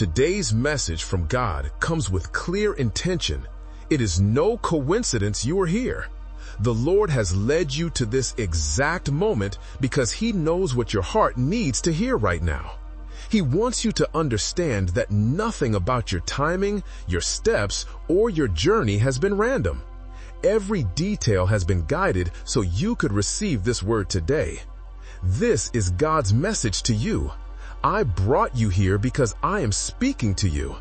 Today's message from God comes with clear intention. It is no coincidence you are here. The Lord has led you to this exact moment because He knows what your heart needs to hear right now. He wants you to understand that nothing about your timing, your steps, or your journey has been random. Every detail has been guided so you could receive this word today. This is God's message to you. I brought you here because I am speaking to you.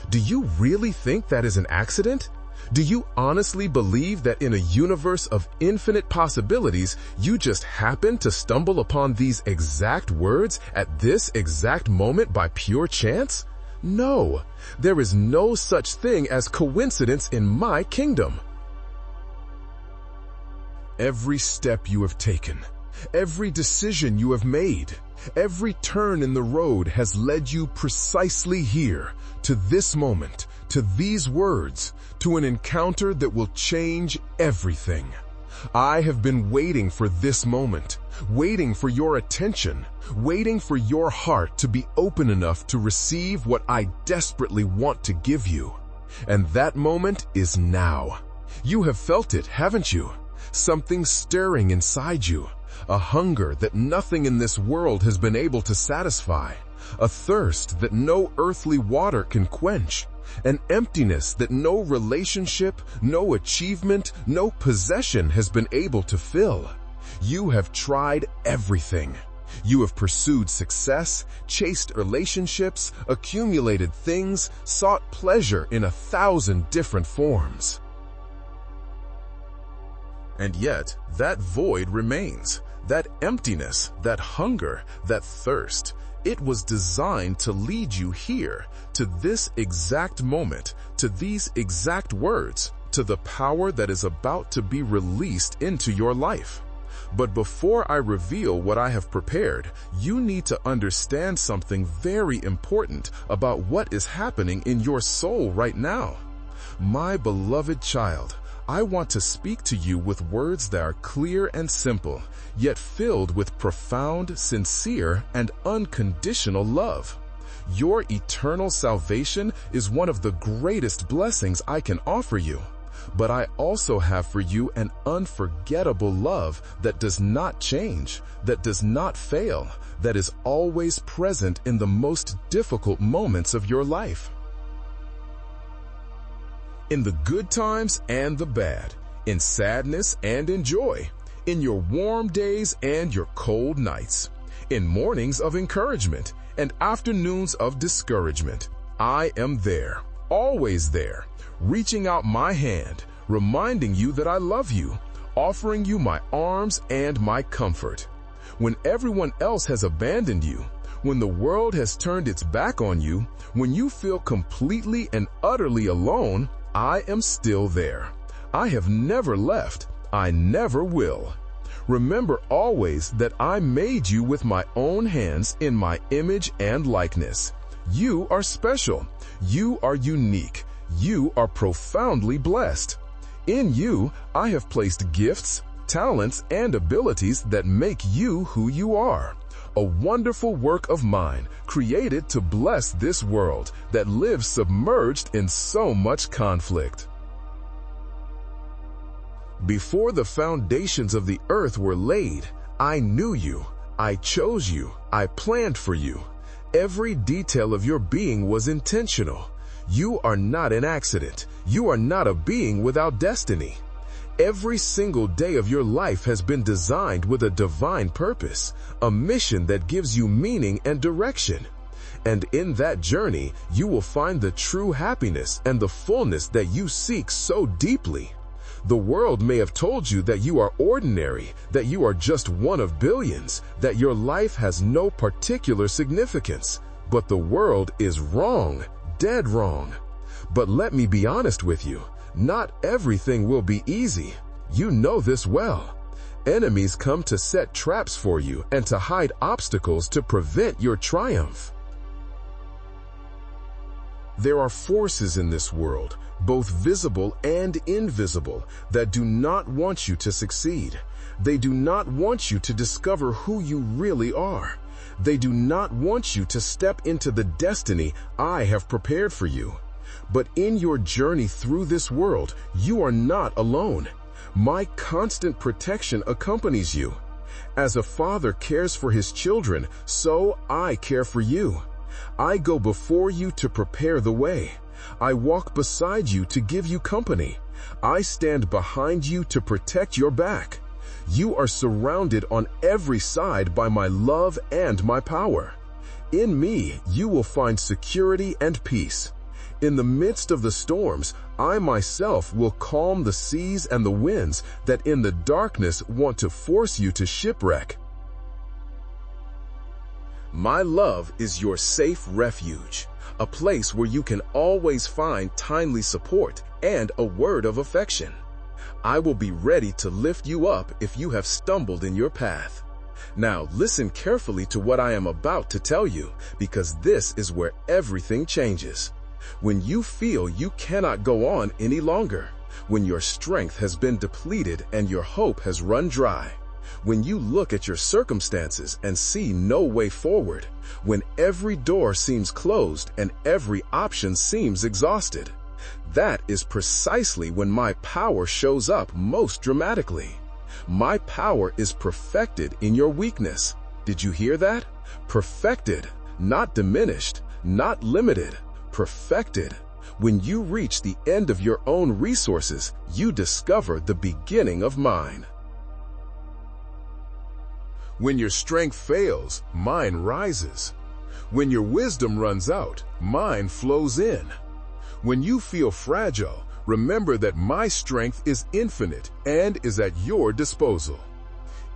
Do you really think that is an accident? Do you honestly believe that in a universe of infinite possibilities, you just happened to stumble upon these exact words at this exact moment by pure chance? No, there is no such thing as coincidence in my kingdom. Every step you have taken, every decision you have made, every turn in the road has led you precisely here, to this moment, to these words, to an encounter that will change everything. I have been waiting for this moment, waiting for your attention, waiting for your heart to be open enough to receive what I desperately want to give you. And that moment is now. You have felt it, haven't you? Something stirring inside you, a hunger that nothing in this world has been able to satisfy, a thirst that no earthly water can quench, an emptiness that no relationship, no achievement, no possession has been able to fill. You have tried everything. You have pursued success, chased relationships, accumulated things, sought pleasure in 1,000 different forms. And yet, that void remains, that emptiness, that hunger, that thirst. It was designed to lead you here, to this exact moment, to these exact words, to the power that is about to be released into your life. But before I reveal what I have prepared, you need to understand something very important about what is happening in your soul right now. My beloved child, I want to speak to you with words that are clear and simple, yet filled with profound, sincere, and unconditional love. Your eternal salvation is one of the greatest blessings I can offer you. But I also have for you an unforgettable love that does not change, that does not fail, that is always present in the most difficult moments of your life. In the good times and the bad, in sadness and in joy, in your warm days and your cold nights, in mornings of encouragement and afternoons of discouragement, I am there, always there, reaching out my hand, reminding you that I love you, offering you my arms and my comfort. When everyone else has abandoned you, when the world has turned its back on you, when you feel completely and utterly alone, I am still there. I have never left. I never will. Remember always that I made you with my own hands in my image and likeness. You are special. You are unique. You are profoundly blessed. In you, I have placed gifts, talents, and abilities that make you who you are. A wonderful work of mine, created to bless this world that lives submerged in so much conflict. Before the foundations of the earth were laid, I knew you, I chose you, I planned for you. Every detail of your being was intentional. You are not an accident. You are not a being without destiny. Every single day of your life has been designed with a divine purpose, a mission that gives you meaning and direction. And in that journey, you will find the true happiness and the fullness that you seek so deeply. The world may have told you that you are ordinary, that you are just one of billions, that your life has no particular significance. But the world is wrong, dead wrong. But let me be honest with you. Not everything will be easy. You know this well. Enemies come to set traps for you and to hide obstacles to prevent your triumph. There are forces in this world, both visible and invisible, that do not want you to succeed. They do not want you to discover who you really are. They do not want you to step into the destiny I have prepared for you. But in your journey through this world, you are not alone. My constant protection accompanies you. As a father cares for his children, so I care for you. I go before you to prepare the way. I walk beside you to give you company. I stand behind you to protect your back. You are surrounded on every side by my love and my power. In me, you will find security and peace. In the midst of the storms, I myself will calm the seas and the winds that in the darkness want to force you to shipwreck. My love is your safe refuge, a place where you can always find timely support and a word of affection. I will be ready to lift you up if you have stumbled in your path. Now listen carefully to what I am about to tell you, because this is where everything changes. When you feel you cannot go on any longer, when your strength has been depleted and your hope has run dry, when you look at your circumstances and see no way forward, when every door seems closed and every option seems exhausted, that is precisely when my power shows up most dramatically. My power is perfected in your weakness. Did you hear that? Perfected, not diminished, not limited, perfected. When you reach the end of your own resources, you discover the beginning of mine. When your strength fails, mine rises. When your wisdom runs out, mine flows in. When you feel fragile, remember that my strength is infinite and is at your disposal.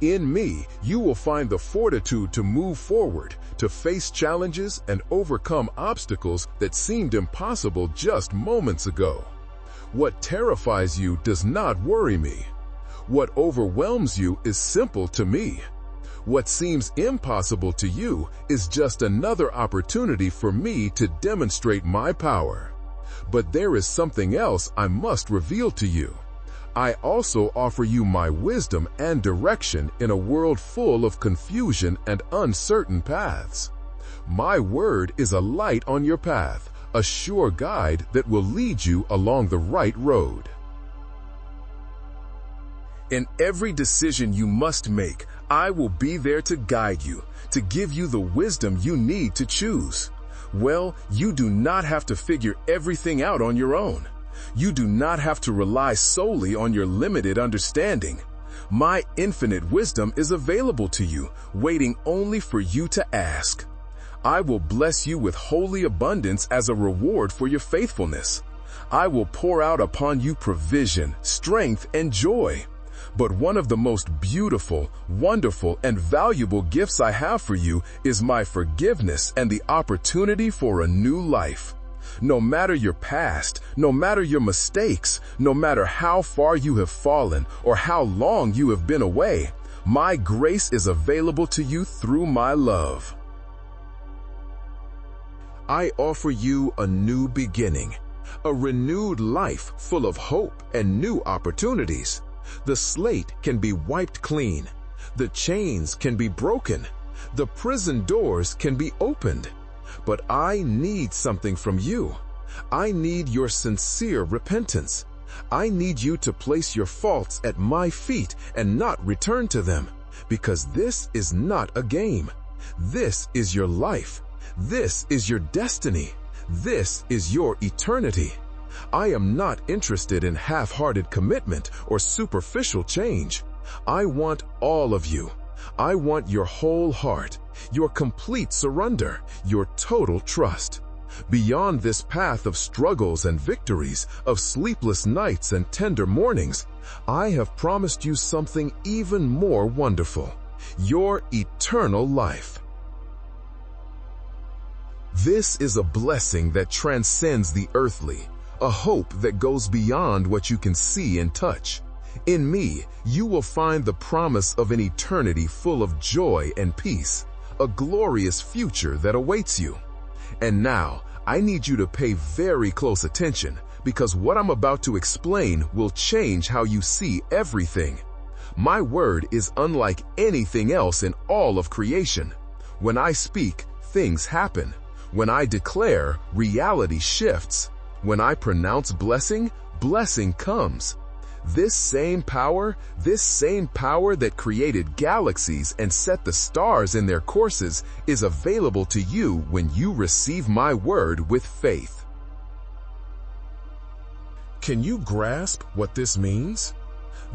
In me, you will find the fortitude to move forward, to face challenges and overcome obstacles that seemed impossible just moments ago. What terrifies you does not worry me. What overwhelms you is simple to me. What seems impossible to you is just another opportunity for me to demonstrate my power. But there is something else I must reveal to you. I also offer you my wisdom and direction in a world full of confusion and uncertain paths. My word is a light on your path, a sure guide that will lead you along the right road. In every decision you must make, I will be there to guide you, to give you the wisdom you need to choose. Well, you do not have to figure everything out on your own. You do not have to rely solely on your limited understanding. My infinite wisdom is available to you, waiting only for you to ask. I will bless you with holy abundance as a reward for your faithfulness. I will pour out upon you provision, strength, and joy. But one of the most beautiful, wonderful, and valuable gifts I have for you is my forgiveness and the opportunity for a new life. No matter your past, no matter your mistakes, no matter how far you have fallen or how long you have been away, my grace is available to you through my love. I offer you a new beginning, a renewed life full of hope and new opportunities. The slate can be wiped clean. The chains can be broken. The prison doors can be opened. But I need something from you. I need your sincere repentance. I need you to place your faults at my feet and not return to them, because this is not a game. This is your life. This is your destiny. This is your eternity. I am not interested in half-hearted commitment or superficial change. I want all of you. I want your whole heart, your complete surrender, your total trust. Beyond this path of struggles and victories, of sleepless nights and tender mornings, I have promised you something even more wonderful: your eternal life. This is a blessing that transcends the earthly, a hope that goes beyond what you can see and touch. In me, you will find the promise of an eternity full of joy and peace, a glorious future that awaits you. And now, I need you to pay very close attention, because what I'm about to explain will change how you see everything. My word is unlike anything else in all of creation. When I speak, things happen. When I declare, reality shifts. When I pronounce blessing, blessing comes. This same power that created galaxies and set the stars in their courses is available to you when you receive my word with faith. Can you grasp what this means?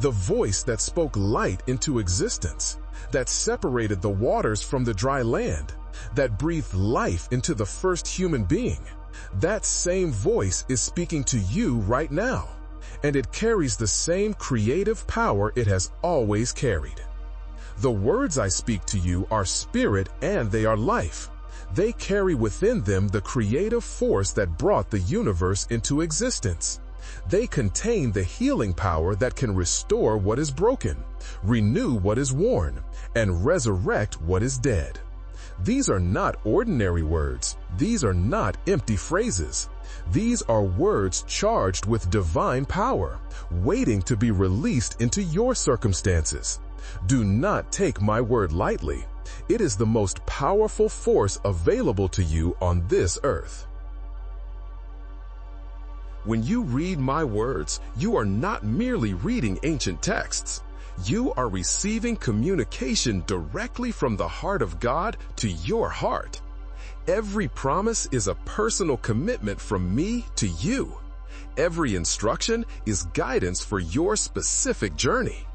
The voice that spoke light into existence, that separated the waters from the dry land, that breathed life into the first human being, that same voice is speaking to you right now. And it carries the same creative power it has always carried. The words I speak to you are spirit and they are life. They carry within them the creative force that brought the universe into existence. They contain the healing power that can restore what is broken, renew what is worn, and resurrect what is dead. These are not ordinary words. These are not empty phrases. These are words charged with divine power, waiting to be released into your circumstances. Do not take my word lightly. It is the most powerful force available to you on this earth. When you read my words, you are not merely reading ancient texts. You are receiving communication directly from the heart of God to your heart. Every promise is a personal commitment from me to you. Every instruction is guidance for your specific journey.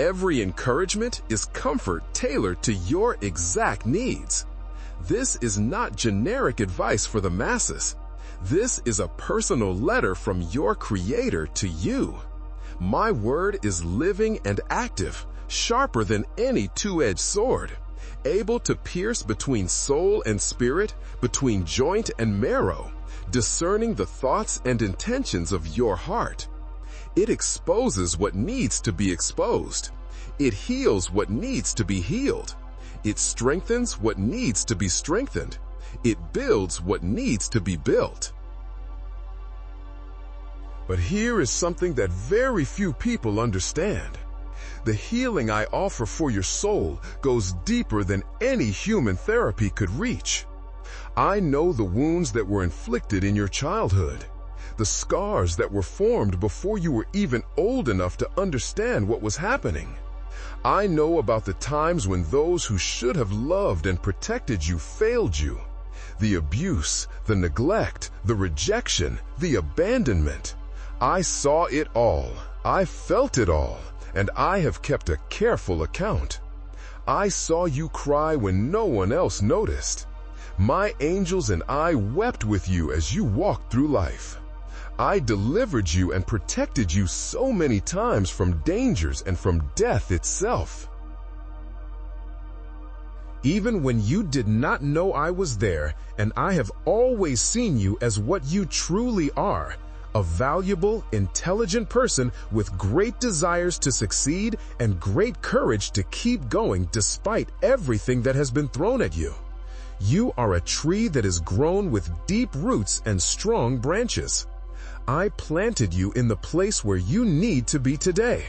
Every encouragement is comfort tailored to your exact needs. This is not generic advice for the masses. This is a personal letter from your Creator to you. My word is living and active, sharper than any two-edged sword, able to pierce between soul and spirit, between joint and marrow, discerning the thoughts and intentions of your heart. It exposes what needs to be exposed. It heals what needs to be healed. It strengthens what needs to be strengthened. It builds what needs to be built. But here is something that very few people understand. The healing I offer for your soul goes deeper than any human therapy could reach. I know the wounds that were inflicted in your childhood, the scars that were formed before you were even old enough to understand what was happening. I know about the times when those who should have loved and protected you failed you. The abuse, the neglect, the rejection, the abandonment. I saw it all. I felt it all. And I have kept a careful account. I saw you cry when no one else noticed. My angels and I wept with you as you walked through life. I delivered you and protected you so many times from dangers and from death itself. Even when you did not know I was there, and I have always seen you as what you truly are, a valuable, intelligent person with great desires to succeed and great courage to keep going despite everything that has been thrown at you. You are a tree that is grown with deep roots and strong branches. I planted you in the place where you need to be today.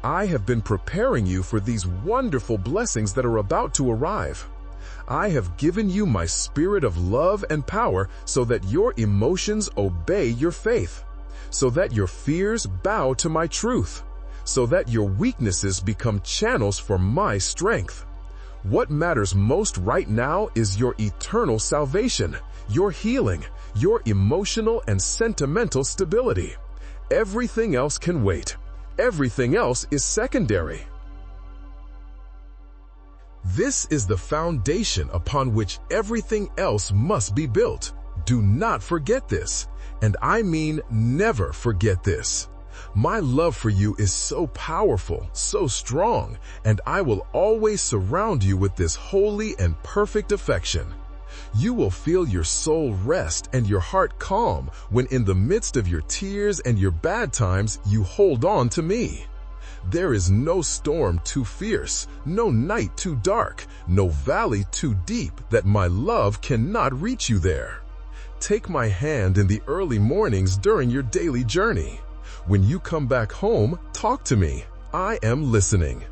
I have been preparing you for these wonderful blessings that are about to arrive. I have given you my spirit of love and power so that your emotions obey your faith, so that your fears bow to my truth, so that your weaknesses become channels for my strength. What matters most right now is your eternal salvation, your healing, your emotional and sentimental stability. Everything else can wait. Everything else is secondary. This is the foundation upon which everything else must be built. Do not forget this, and I mean never forget this. My love for you is so powerful, so strong, and I will always surround you with this holy and perfect affection. You will feel your soul rest and your heart calm when in the midst of your tears and your bad times you hold on to me. There is no storm too fierce, no night too dark, no valley too deep that my love cannot reach you there. Take my hand in the early mornings during your daily journey. When you come back home, talk to me. I am listening.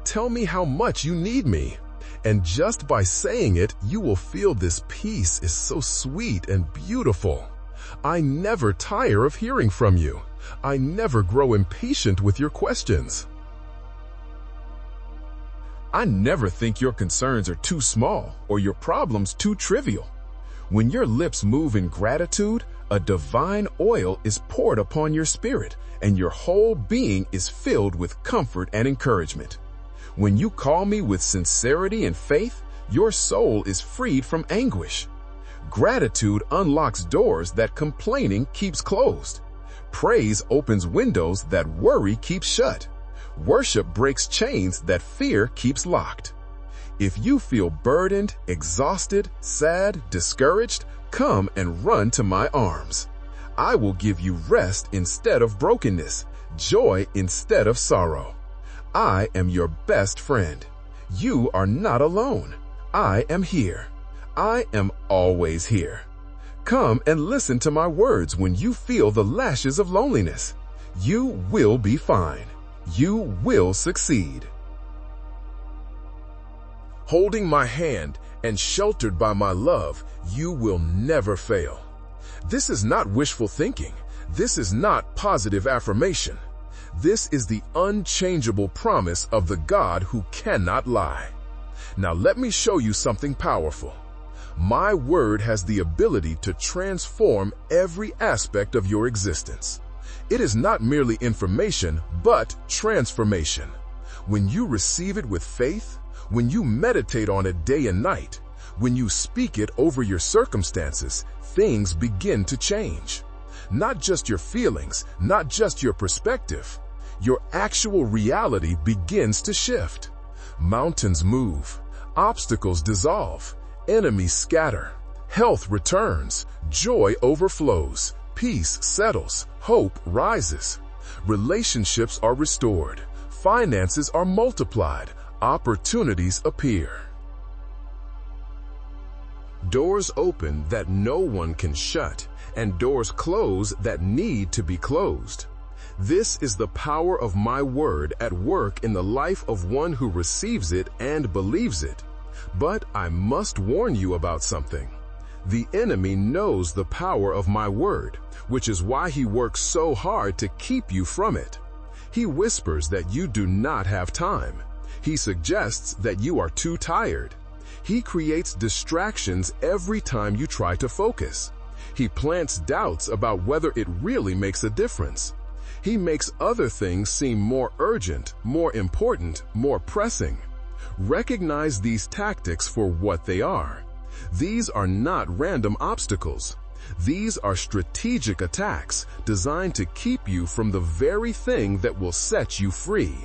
Tell me how much you need me. And just by saying it, you will feel this peace is so sweet and beautiful. I never tire of hearing from you. I never grow impatient with your questions. I never think your concerns are too small or your problems too trivial. When your lips move in gratitude, a divine oil is poured upon your spirit, and your whole being is filled with comfort and encouragement. When you call me with sincerity and faith, your soul is freed from anguish. Gratitude unlocks doors that complaining keeps closed. Praise opens windows that worry keeps shut. Worship breaks chains that fear keeps locked. If you feel burdened, exhausted, sad, discouraged, come and run to my arms. I will give you rest instead of brokenness, joy instead of sorrow. I am your best friend. You are not alone. I am here. I am always here. Come and listen to my words when you feel the lashes of loneliness. You will be fine. You will succeed. Holding my hand and sheltered by my love, you will never fail. This is not wishful thinking. This is not positive affirmation. This is the unchangeable promise of the God who cannot lie. Now let me show you something powerful. My word has the ability to transform every aspect of your existence. It is not merely information, but transformation. When you receive it with faith, when you meditate on it day and night, when you speak it over your circumstances, things begin to change. Not just your feelings, not just your perspective. Your actual reality begins to shift. Mountains move, obstacles dissolve, enemies scatter, health returns, joy overflows, peace settles, hope rises. Relationships are restored, finances are multiplied, opportunities appear. Doors open that no one can shut, and doors close that need to be closed. This is the power of my word at work in the life of one who receives it and believes it. But I must warn you about something. The enemy knows the power of my word, which is why he works so hard to keep you from it. He whispers that you do not have time. He suggests that you are too tired. He creates distractions every time you try to focus. He plants doubts about whether it really makes a difference. He makes other things seem more urgent, more important, more pressing. Recognize these tactics for what they are. These are not random obstacles. These are strategic attacks designed to keep you from the very thing that will set you free.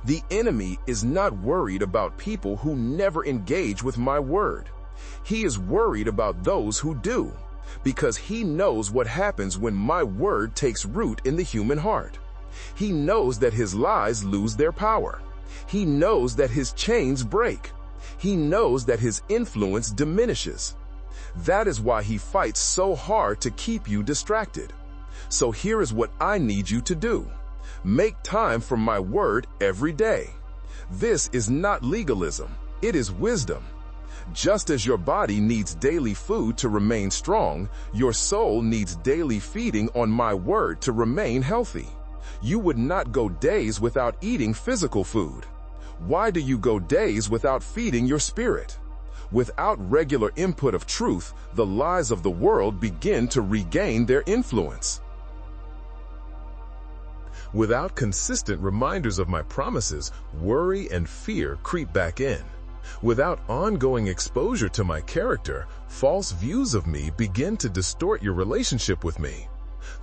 The enemy is not worried about people who never engage with my word. He is worried about those who do, because he knows what happens when my word takes root in the human heart. He knows that his lies lose their power. He knows that his chains break. He knows that his influence diminishes. That is why he fights so hard to keep you distracted. So here is what I need you to do. Make time for my word every day. This is not legalism. It is wisdom. Just as your body needs daily food to remain strong, your soul needs daily feeding on my word to remain healthy. You would not go days without eating physical food. Why do you go days without feeding your spirit? Without regular input of truth, the lies of the world begin to regain their influence. Without consistent reminders of my promises, worry and fear creep back in. Without ongoing exposure to my character, false views of me begin to distort your relationship with me.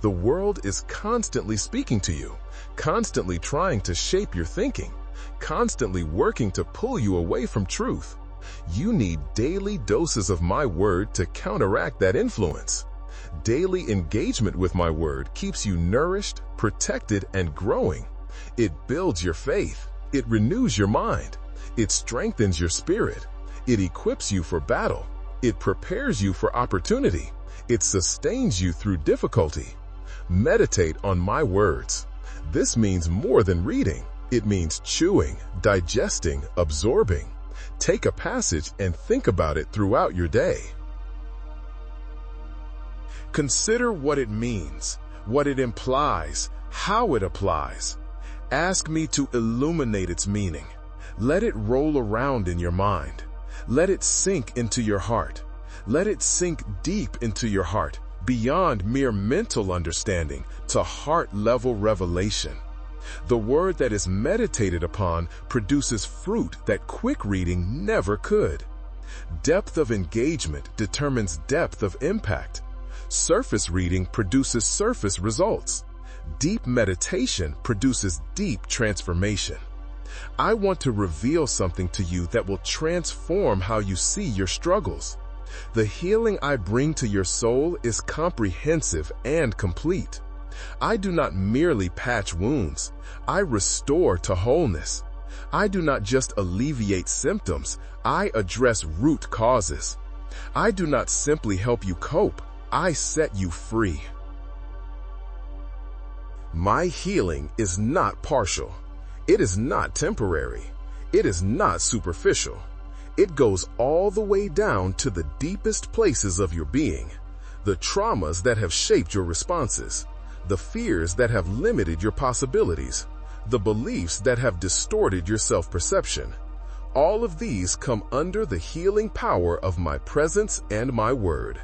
The world is constantly speaking to you, constantly trying to shape your thinking, constantly working to pull you away from truth. You need daily doses of my word to counteract that influence. Daily engagement with my word keeps you nourished, protected, and growing. It builds your faith. It renews your mind. It strengthens your spirit. It equips you for battle. It prepares you for opportunity. It sustains you through difficulty. Meditate on my words. This means more than reading. It means chewing, digesting, absorbing. Take a passage and think about it throughout your day. Consider what it means, what it implies, how it applies. Ask me to illuminate its meaning. Let it roll around in your mind. Let it sink into your heart. Let it sink deep into your heart, beyond mere mental understanding to heart-level revelation. The word that is meditated upon produces fruit that quick reading never could. Depth of engagement determines depth of impact. Surface reading produces surface results. Deep meditation produces deep transformation. I want to reveal something to you that will transform how you see your struggles. The healing I bring to your soul is comprehensive and complete. I do not merely patch wounds. I restore to wholeness. I do not just alleviate symptoms. I address root causes. I do not simply help you cope. I set you free. My healing is not partial. It is not temporary. It is not superficial. It goes all the way down to the deepest places of your being, the traumas that have shaped your responses, the fears that have limited your possibilities, the beliefs that have distorted your self-perception. All of these come under the healing power of my presence and my word.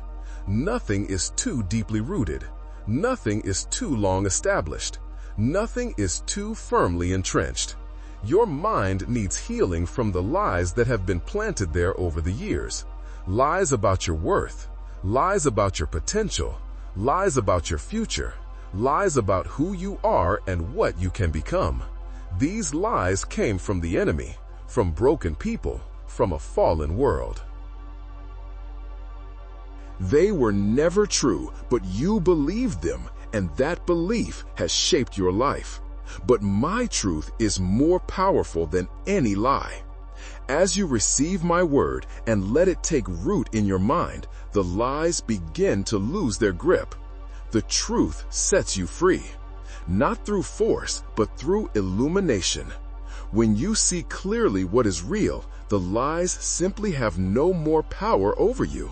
Nothing is too deeply rooted. Nothing is too long established. Nothing is too firmly entrenched. Your mind needs healing from the lies that have been planted there over the years. Lies about your worth, lies about your potential, lies about your future, lies about who you are and what you can become. These lies came from the enemy, from broken people, from a fallen world. They were never true, but you believed them, and that belief has shaped your life. But my truth is more powerful than any lie. As you receive my word and let it take root in your mind, the lies begin to lose their grip. The truth sets you free, not through force, but through illumination. When you see clearly what is real, the lies simply have no more power over you.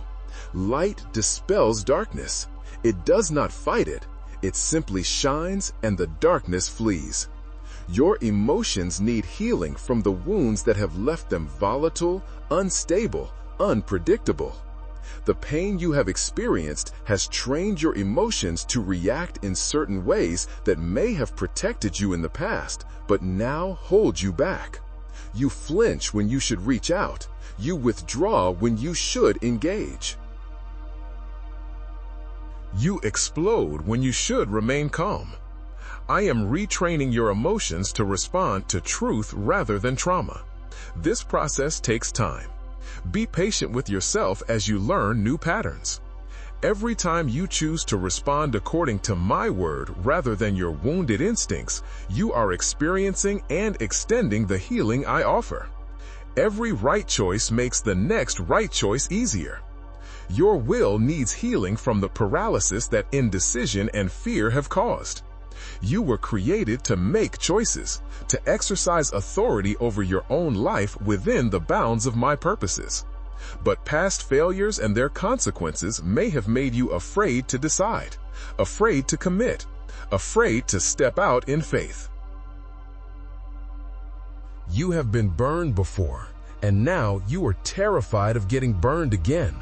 Light dispels darkness. It does not fight it. It simply shines and the darkness flees. Your emotions need healing from the wounds that have left them volatile, unstable, unpredictable. The pain you have experienced has trained your emotions to react in certain ways that may have protected you in the past, but now hold you back. You flinch when you should reach out. You withdraw when you should engage. You explode when you should remain calm. I am retraining your emotions to respond to truth rather than trauma. This process takes time. Be patient with yourself as you learn new patterns. Every time you choose to respond according to my word rather than your wounded instincts, you are experiencing and extending the healing I offer. Every right choice makes the next right choice easier. Your will needs healing from the paralysis that indecision and fear have caused. You were created to make choices, to exercise authority over your own life within the bounds of my purposes. But past failures and their consequences may have made you afraid to decide, afraid to commit, afraid to step out in faith. You have been burned before, and now you are terrified of getting burned again.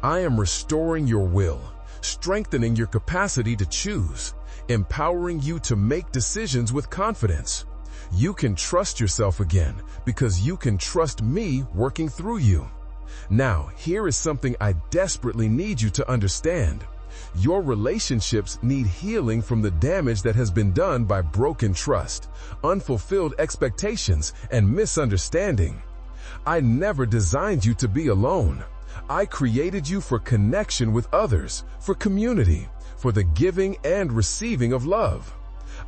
I am restoring your will, strengthening your capacity to choose, empowering you to make decisions with confidence. You can trust yourself again because you can trust me working through you. Now, here is something I desperately need you to understand. Your relationships need healing from the damage that has been done by broken trust, unfulfilled expectations, and misunderstanding. I never designed you to be alone. I created you for connection with others, for community, for the giving and receiving of love.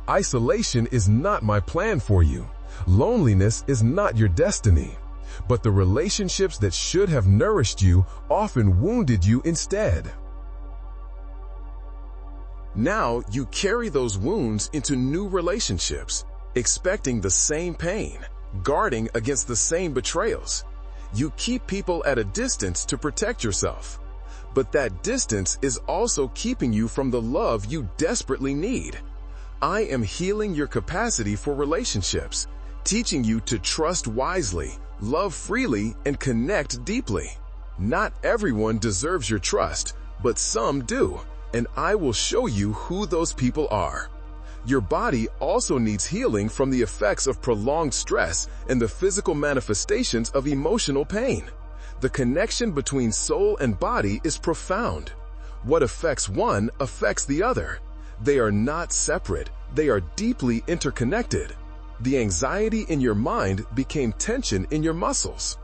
Isolation is not my plan for you. Loneliness is not your destiny. But the relationships that should have nourished you often wounded you instead. Now you carry those wounds into new relationships. expecting the same pain, guarding against the same betrayals. You keep people at a distance to protect yourself. But that distance is also keeping you from the love you desperately need. I am healing your capacity for relationships, teaching you to trust wisely, love freely, and connect deeply. Not everyone deserves your trust, but some do, and I will show you who those people are. Your body also needs healing from the effects of prolonged stress and the physical manifestations of emotional pain. The connection between soul and body is profound. What affects one affects the other. They are not separate, they are deeply interconnected. The anxiety in your mind became tension in your muscles.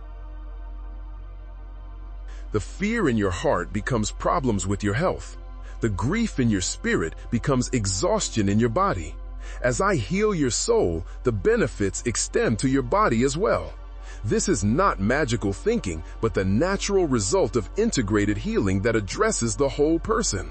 The fear in your heart becomes problems with your health. The grief in your spirit becomes exhaustion in your body. As I heal your soul, the benefits extend to your body as well. This is not magical thinking, but the natural result of integrated healing that addresses the whole person.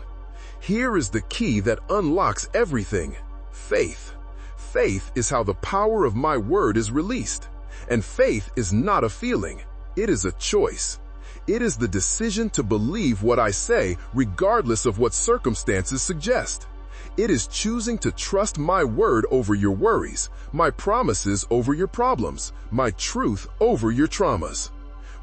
Here is the key that unlocks everything: faith. Faith is how the power of my word is released. And faith is not a feeling, it is a choice. It is the decision to believe what I say, regardless of what circumstances suggest. It is choosing to trust my word over your worries, my promises over your problems, my truth over your traumas.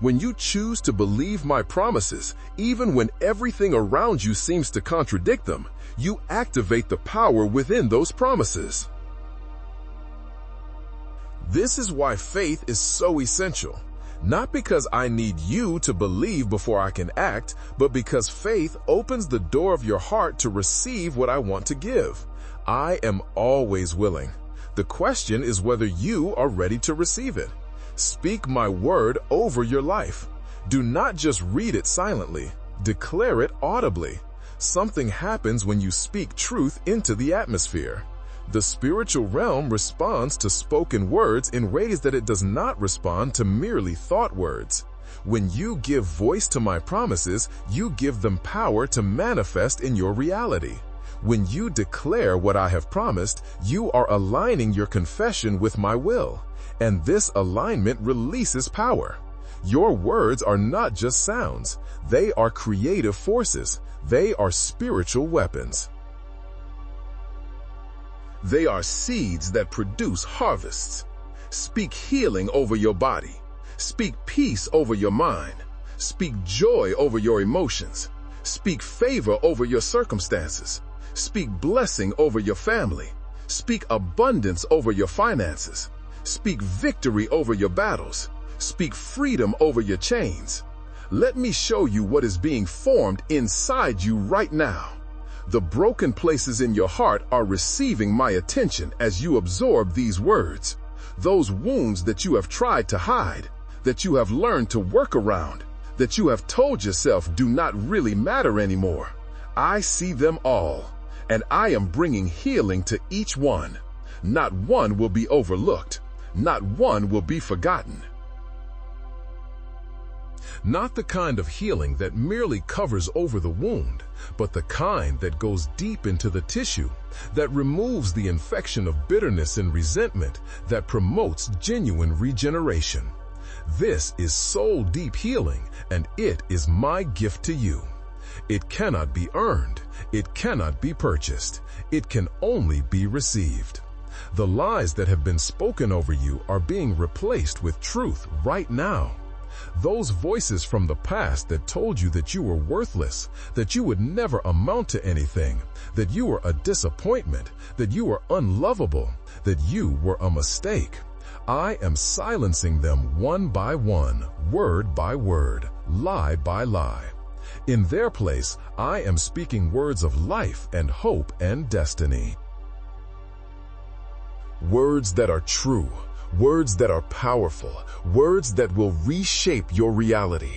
When you choose to believe my promises, even when everything around you seems to contradict them, you activate the power within those promises. This is why faith is so essential. Not because I need you to believe before I can act, but because faith opens the door of your heart to receive what I want to give. I am always willing. The question is whether you are ready to receive it. Speak my word over your life. Do not just read it silently. Declare it audibly. Something happens when you speak truth into the atmosphere. The spiritual realm responds to spoken words in ways that it does not respond to merely thought words. When you give voice to my promises, you give them power to manifest in your reality. When you declare what I have promised, you are aligning your confession with my will, and this alignment releases power. Your words are not just sounds. They are creative forces. They are spiritual weapons. They are seeds that produce harvests. Speak healing over your body. Speak peace over your mind. Speak joy over your emotions. Speak favor over your circumstances. Speak blessing over your family. Speak abundance over your finances. Speak victory over your battles. Speak freedom over your chains. Let me show you what is being formed inside you right now. The broken places in your heart are receiving my attention as you absorb these words. Those wounds that you have tried to hide, that you have learned to work around, that you have told yourself do not really matter anymore. I see them all, and I am bringing healing to each one. Not one will be overlooked. Not one will be forgotten. Not the kind of healing that merely covers over the wound, but the kind that goes deep into the tissue, that removes the infection of bitterness and resentment, that promotes genuine regeneration. This is soul deep healing, and it is my gift to you. It cannot be earned. It cannot be purchased. It can only be received. The lies that have been spoken over you are being replaced with truth right now. Those voices from the past that told you that you were worthless, that you would never amount to anything, that you were a disappointment, that you were unlovable, that you were a mistake. I am silencing them one by one, word by word, lie by lie. In their place, I am speaking words of life and hope and destiny. Words that are true. Words that are powerful, words that will reshape your reality.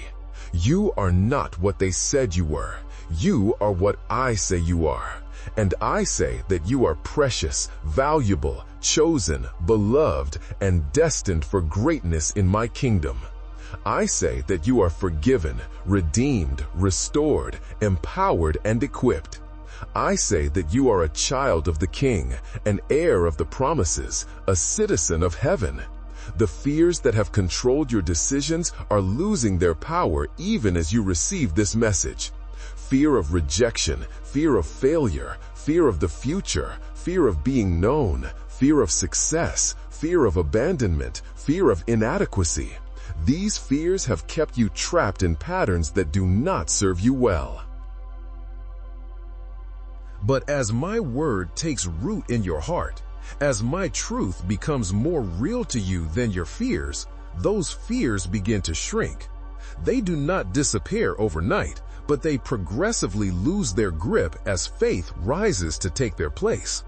You are not what they said you were. You are what I say you are. And I say that you are precious, valuable, chosen, beloved, and destined for greatness in my kingdom. I say that you are forgiven, redeemed, restored, empowered, and equipped. I say that you are a child of the King, an heir of the promises, a citizen of heaven. The fears that have controlled your decisions are losing their power even as you receive this message. Fear of rejection, fear of failure, fear of the future, fear of being known, fear of success, fear of abandonment, fear of inadequacy. These fears have kept you trapped in patterns that do not serve you well. But as my word takes root in your heart, as my truth becomes more real to you than your fears, those fears begin to shrink. They do not disappear overnight, but they progressively lose their grip as faith rises to take their place.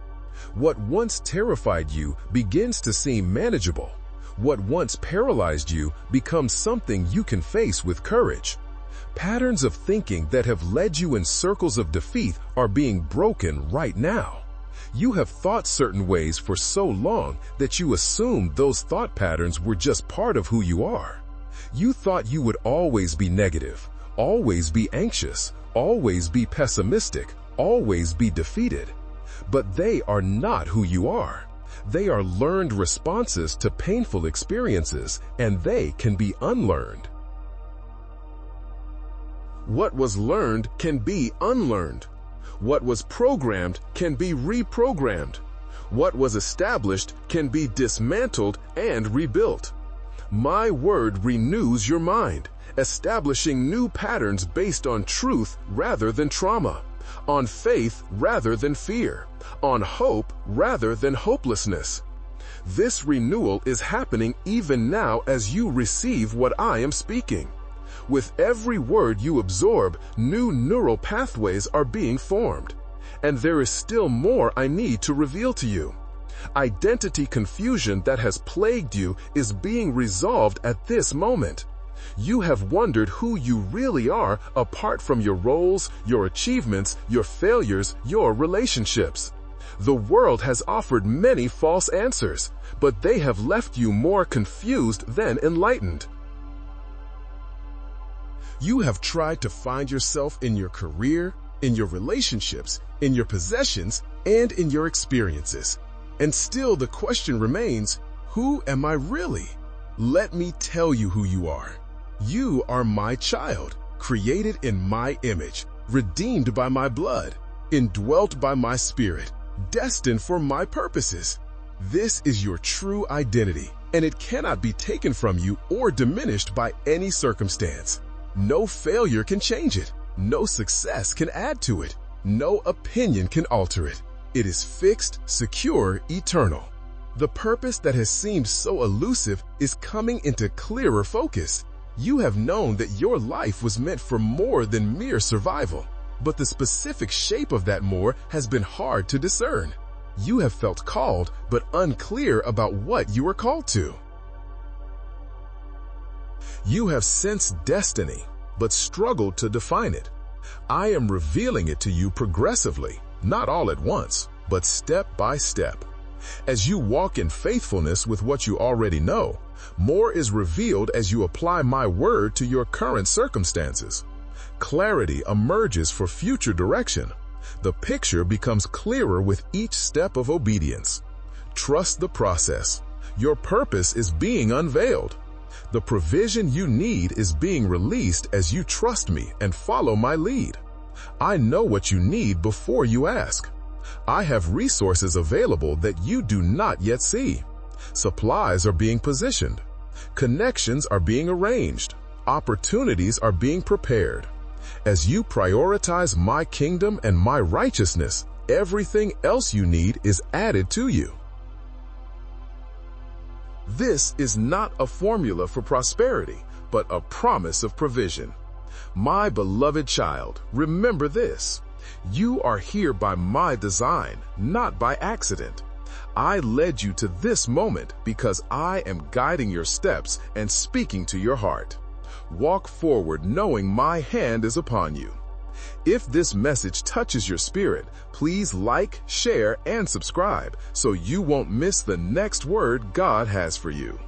What once terrified you begins to seem manageable. What once paralyzed you becomes something you can face with courage. Patterns of thinking that have led you in circles of defeat are being broken right now. You have thought certain ways for so long that you assumed those thought patterns were just part of who you are. You thought you would always be negative, always be anxious, always be pessimistic, always be defeated. But they are not who you are. They are learned responses to painful experiences, and they can be unlearned. What was learned can be unlearned. What was programmed can be reprogrammed. What was established can be dismantled and rebuilt. My word renews your mind, establishing new patterns based on truth rather than trauma, on faith rather than fear, on hope rather than hopelessness. This renewal is happening even now as you receive what I am speaking. With every word you absorb, new neural pathways are being formed. And there is still more I need to reveal to you. Identity confusion that has plagued you is being resolved at this moment. You have wondered who you really are apart from your roles, your achievements, your failures, your relationships. The world has offered many false answers, but they have left you more confused than enlightened. You have tried to find yourself in your career, in your relationships, in your possessions, and in your experiences. And still the question remains, who am I really? Let me tell you who you are. You are my child, created in my image, redeemed by my blood, indwelt by my spirit, destined for my purposes. This is your true identity, and it cannot be taken from you or diminished by any circumstance. No failure can change it. No success can add to it. No opinion can alter it. It is fixed, secure, eternal. The purpose that has seemed so elusive is coming into clearer focus. You have known that your life was meant for more than mere survival, but the specific shape of that more has been hard to discern. You have felt called, but unclear about what you are called to. You have sensed destiny, but struggled to define it. I am revealing it to you progressively, not all at once, but step by step. As you walk in faithfulness with what you already know, more is revealed as you apply my word to your current circumstances. Clarity emerges for future direction. The picture becomes clearer with each step of obedience. Trust the process. Your purpose is being unveiled. The provision you need is being released as you trust me and follow my lead. I know what you need before you ask. I have resources available that you do not yet see. Supplies are being positioned. Connections are being arranged. Opportunities are being prepared. As you prioritize my kingdom and my righteousness, everything else you need is added to you. This is not a formula for prosperity, but a promise of provision. My beloved child, remember this. You are here by my design, not by accident. I led you to this moment because I am guiding your steps and speaking to your heart. Walk forward knowing my hand is upon you. If this message touches your spirit, please like, share, and subscribe so you won't miss the next word God has for you.